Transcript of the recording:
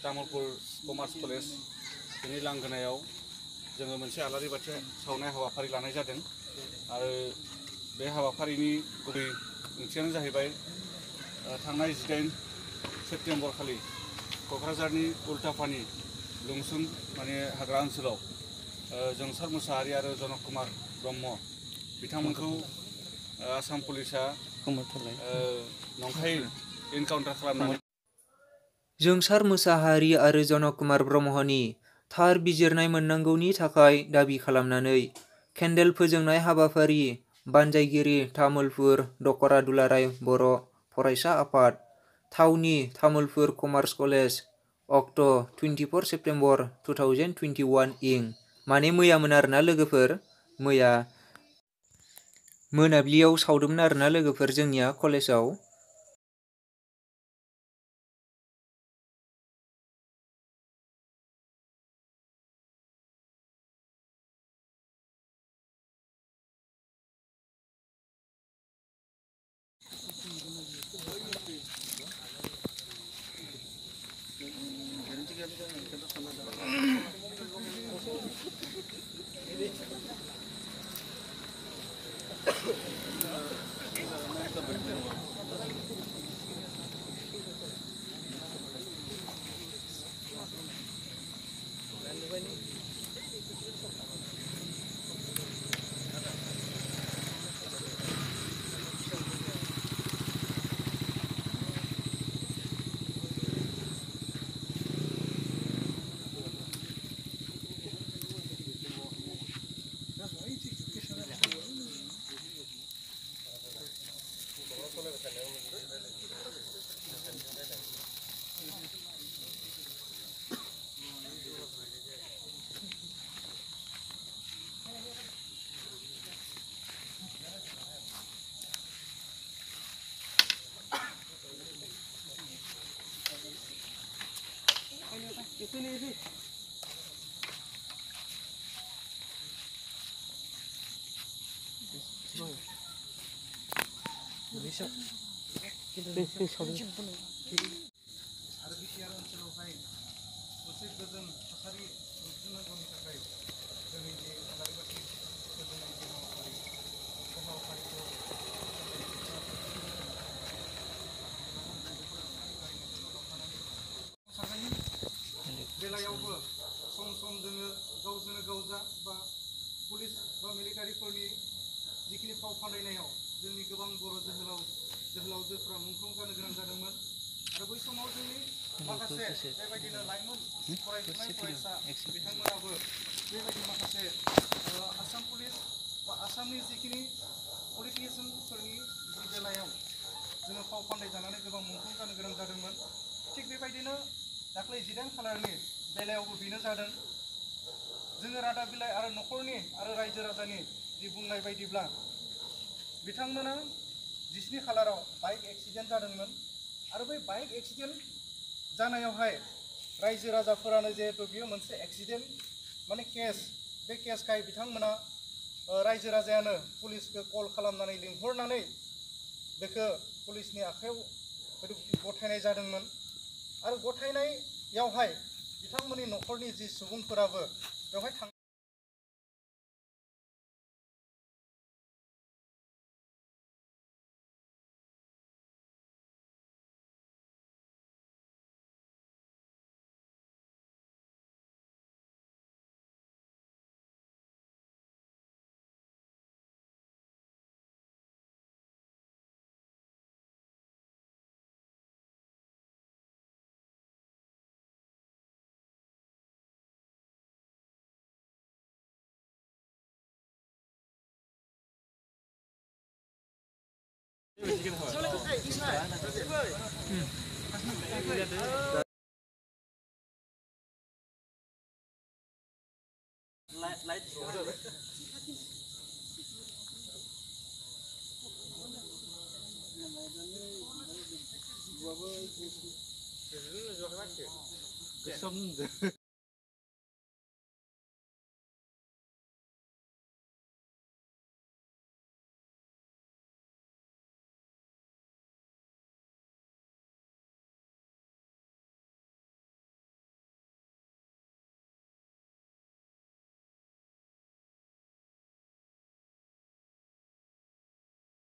Tamulpur commerce college बेनि लांगोनायाव जोङो मोनसे आलारि बाथि सावनाय हाबाफारि लानाय जादों आरो बे हाबाफारिनि गुबै ओंथियानो जाहैबाय थांनाय 18 सेप्तेम्बर खालि क'क्राझारनि उल्टापानि लुंसुं माने हाग्रा ओनसोलाव जोंसार मुसाहारि आरो जनक कुमार ब्रह्म बिथांमोनखौ आसाम पुलिसा नंखायै एनकाउन्टार खालामनानै जोंसार मुसाहारि आरो जनक कुमार ब्रह्मनि थार बिजिरनाय मोननांगौनि थाखाय दाबि खालामनानै केन्डेल फोजोंनाय हाबाफारि बानजायगिरि तामुलपुर दकरा दुलाराय बर' फरायसा आफाद थावनि तामुलपुर कमार्स कलेज अक्ट' 24 सेप्तेम्बर 2021 इं माने मैयामोन आरोना लोगोफोर मैया मोनाबिलियाव सावदोंमोन आरोना लोगोफोर जोंनिया कलेजाव। बेलायावबो सम सम जोङो गावजोंनो गावजा बा पुलिस बा मिलिटारिफोरनि जिखिनि फाव फान्दायनायाव जोंनि गोबां बर' जोहोलावजोफ्रा मुंख्लं जानो गोनां जादोंमोन आरो बै समाव जोंनि माखासे बेबायदिनो लाइमोन फरायफुनाय फरायसा बिथांमोनाबो बेबायदि माखासे आसाम पुलिस बा आसामनि जिखिनि पलिटिसियानफोरनि जि बेलायाव जोङो फाव फान्दाय जानानै गोबां मुंख्लं जानो गोनां जादोंमोन। थिग बेबायदिनो दाख्लै 19 खालारनि बेलायावबो बेनो जादों। जोङो रादाब बिलाइ आरो न'खरनि आरो रायजो राजानि जि बुंनाय बायदिब्ला बिथांमोना 17 खालाराव बाइक एक्सिडेन्ट जादोंमोन आरो बै बाइक एक्सिडेन्ट जानायावहाय रायजो राजाफोरानो जिहेतु बियो मोनसे एक्सिडेन्ट माने केस बे केसखाय बिथांमोना रायजो राजायानो पुलिसखौ कल खालामनानै लिंहरनानै बेखौ पुलिसनि आखायाव गथायनाय जादोंमोन आरो गथायनायावहाय बिथांमोननि न'खरनि जि सुबुंफोराबो बेवहाय